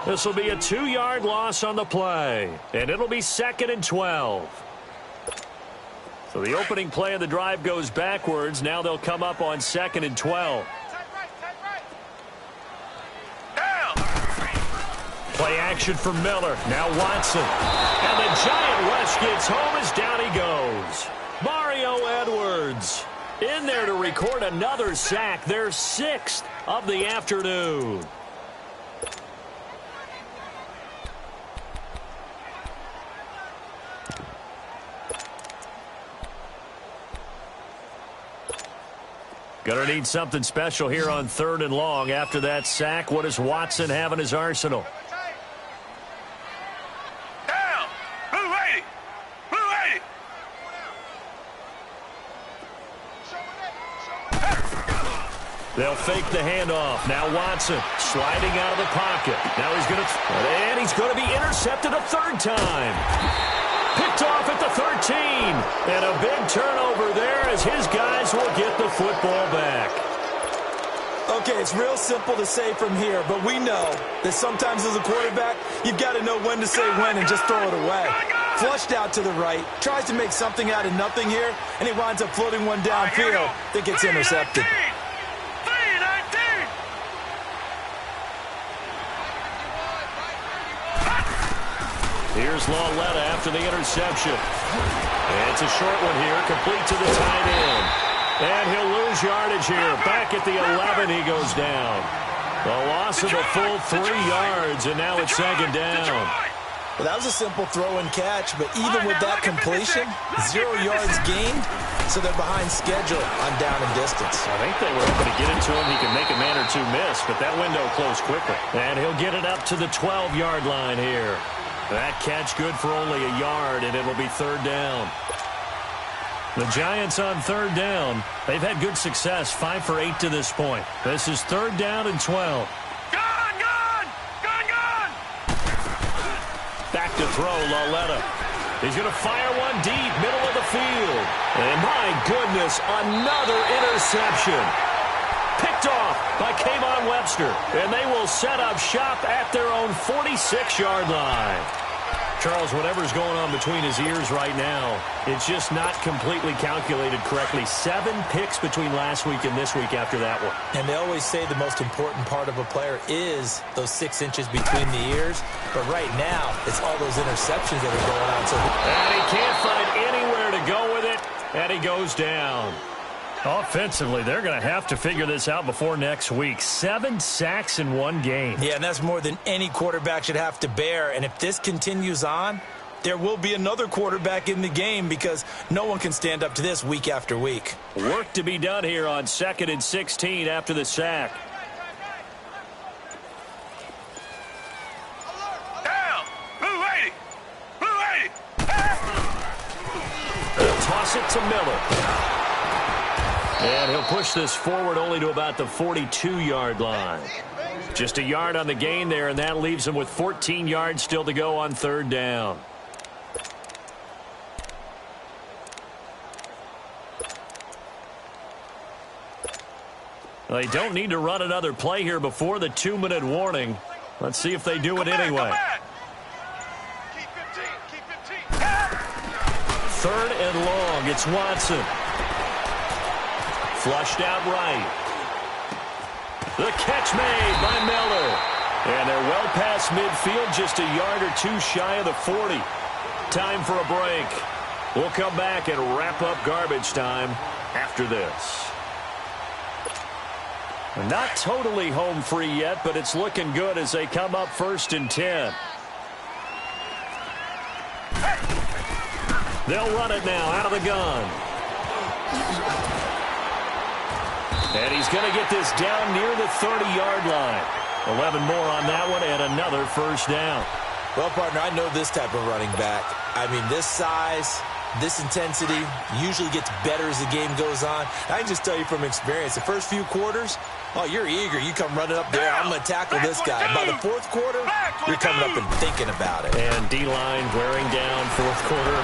This will be a 2-yard loss on the play. And it'll be 2nd and 12. So the opening play of the drive goes backwards. Now they'll come up on 2nd and 12. Play action for Miller. Now Watson. And the giant rush gets home as down he goes. Mario Edwards in there to record another sack. Their 6th of the afternoon. Gonna need something special here on 3rd and long. After that sack, what does Watson have in his arsenal? They'll fake the handoff. Now Watson sliding out of the pocket. Now he's going to be intercepted a 3rd time. Picked off at the 13. And a big turnover there as his guys will get the football back. Okay, it's real simple to say from here, but we know that sometimes as a quarterback, you've got to know when to say when and just throw it away. Flushed out to the right, tries to make something out of nothing here, and he winds up floating one downfield that gets intercepted. Here's Lauletta after the interception. And it's a short one here, complete to the tight end. And he'll lose yardage here. Back at the 11, he goes down. A loss of a full 3 yards, and now it's 2nd down. Well, that was a simple throw and catch, but even with that completion, 0 yards gained, so they're behind schedule on down and distance. I think they were hoping to get it to him. He can make a man or two miss, but that window closed quickly. And he'll get it up to the 12-yard line here. That catch good for only a yard, and it'll be 3rd down. The Giants on 3rd down. They've had good success, 5 for 8 to this point. This is 3rd down and 12. Gone! Back to throw, Lauletta. He's going to fire one deep, middle of the field. And my goodness, another interception. Picked off by Kayvon Webster. And they will set up shop at their own 46-yard line. Charles, whatever's going on between his ears right now, it's just not completely calculated correctly. 7 picks between last week and this week after that one. And they always say the most important part of a player is those 6 inches between the ears. But right now, it's all those interceptions that are going on. And he can't find anywhere to go with it, and he goes down. Offensively, they're going to have to figure this out before next week. 7 sacks in 1 game. Yeah, and that's more than any quarterback should have to bear. And if this continues on, there will be another quarterback in the game because no one can stand up to this week after week. Work to be done here on 2nd and 16 after the sack. Down! Blue 80! Blue 80! They'll toss it to Miller. And he'll push this forward only to about the 42-yard line. Just a yard on the gain there, and that leaves him with 14 yards still to go on 3rd down. They don't need to run another play here before the 2-minute warning. Let's see if they do it anyway. Keep 15! 3rd and long. It's Watson. Flushed out right. The catch made by Miller. And they're well past midfield, just a yard or 2 shy of the 40. Time for a break. We'll come back and wrap up garbage time after this. Not totally home free yet, but it's looking good as they come up 1st and 10. They'll run it now out of the gun. And he's going to get this down near the 30-yard line. 11 more on that one and another first down. Well, partner, I know this type of running back. I mean, this size, this intensity usually gets better as the game goes on. I can just tell you from experience, the first few quarters, oh, you're eager. You come running up there, I'm going to tackle this guy. By the fourth quarter, you're coming up and thinking about it. And D-line wearing down fourth quarter.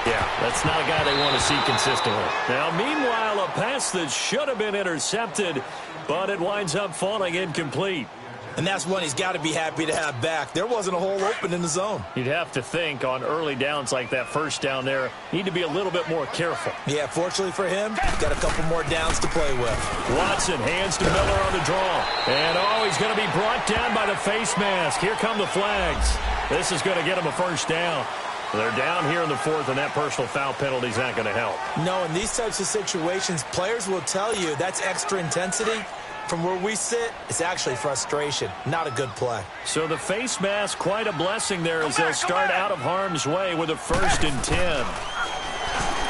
Yeah, that's not a guy they want to see consistently. Now, meanwhile, a pass that should have been intercepted, but it winds up falling incomplete. And that's one he's got to be happy to have back. There wasn't a hole open in the zone. You'd have to think on early downs like that first down there, need to be a little bit more careful. Yeah, fortunately for him, got a couple more downs to play with. Watson hands to Miller on the draw. And, he's going to be brought down by the face mask. Here come the flags. This is going to get him a first down. They're down here in the fourth, and that personal foul penalty is not going to help. No, in these types of situations, players will tell you that's extra intensity. From where we sit, it's actually frustration. Not a good play. So the face mask, quite a blessing there as they'll start out of harm's way with a 1st and 10.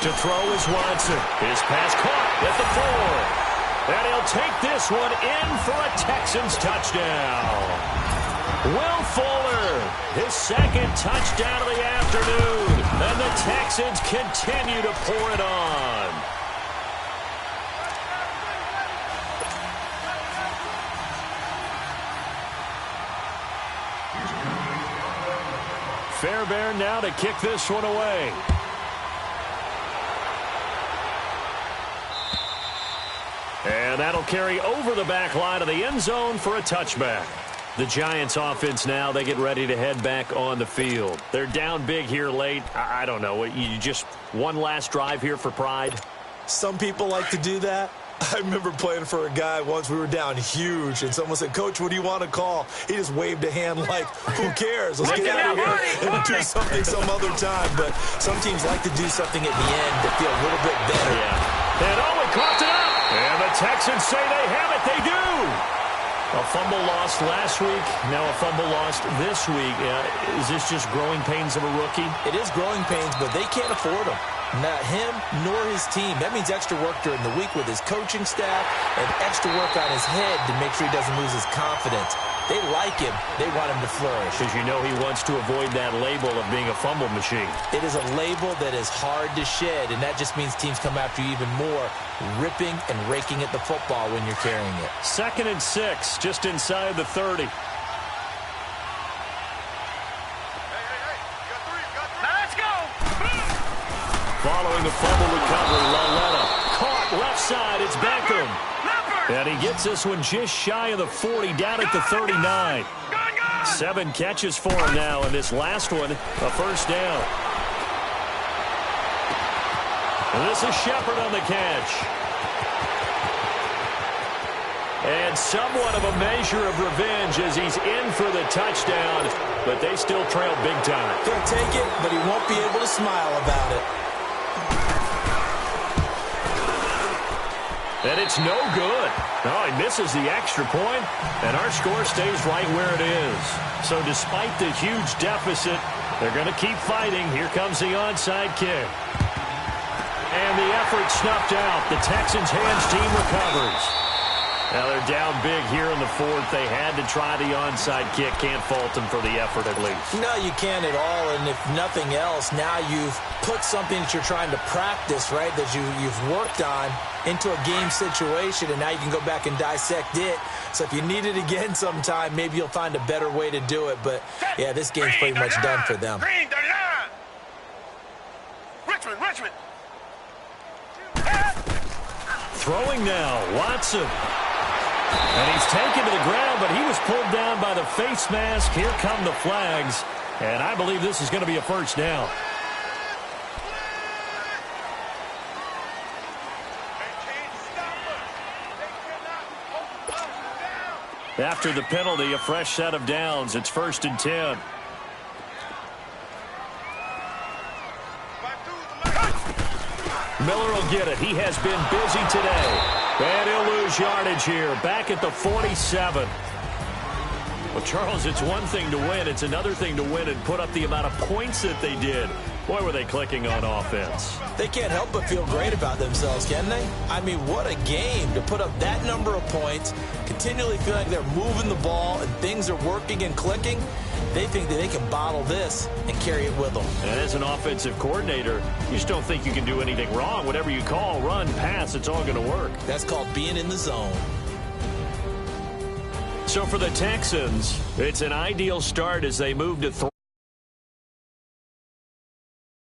To throw is Watson. His pass caught at the 4. And he'll take this one in for a Texans touchdown. Will Fuller, his 2nd touchdown of the afternoon. And the Texans continue to pour it on. Fairbairn now to kick this one away. And that'll carry over the back line of the end zone for a touchback. The Giants offense now, they get ready to head back on the field. They're down big here late. I don't know. You just one last drive here for pride? Some people like to do that. I remember playing for a guy once. We were down huge, and someone said, "Coach, what do you want to call?" He just waved a hand like, who cares? Let's get out of here and do something some other time. But some teams like to do something at the end to feel a little bit better. Yeah. And he coughed it up. And the Texans say they have it. They do. A fumble lost last week. Now a fumble lost this week. Is this just growing pains of a rookie? It is growing pains, but they can't afford them. Not him nor his team. That means extra work during the week with his coaching staff and extra work on his head to make sure he doesn't lose his confidence. They like him. They want him to flourish. Because he wants to avoid that label of being a fumble machine. It is a label that is hard to shed, and that just means teams come after you even more, ripping and raking at the football when you're carrying it. 2nd and 6, just inside the 30. Following the fumble recovery, Laletta caught left side. It's Beckham. And he gets this one just shy of the 40, down at the 39. 7 catches for him now, and this last one, a first down. And this is Shepard on the catch. And somewhat of a measure of revenge as he's in for the touchdown, but they still trail big time. He'll take it, but he won't be able to smile about it. And it's no good. Oh, he misses the extra point, and our score stays right where it is. So despite the huge deficit, they're going to keep fighting. Here comes the onside kick. And the effort snuffed out. The Texans' hands team recovers. Now they're down big here in the fourth. They had to try the onside kick. Can't fault them for the effort at least. No, you can't at all. And if nothing else, now you've put something that you're trying to practice, right, that you've worked on into a game situation, and now you can go back and dissect it. So if you need it again sometime, maybe you'll find a better way to do it. But, yeah, this game's pretty much done for them. Richmond. Throwing now, Watson. And he's taken to the ground, but he was pulled down by the face mask. Here come the flags. And I believe this is going to be a first down. After the penalty, a fresh set of downs. It's 1st and 10. Miller will get it. He has been busy today. And he'll lose yardage here. Back at the 47. Well, Charles, it's one thing to win. It's another thing to win and put up the amount of points that they did. Boy, were they clicking on offense. They can't help but feel great about themselves, can they? I mean, what a game to put up that number of points, continually feel like they're moving the ball and things are working and clicking. They think that they can bottle this and carry it with them. And as an offensive coordinator, you just don't think you can do anything wrong. Whatever you call, run, pass, it's all going to work. That's called being in the zone. So for the Texans, it's an ideal start as they move to 3.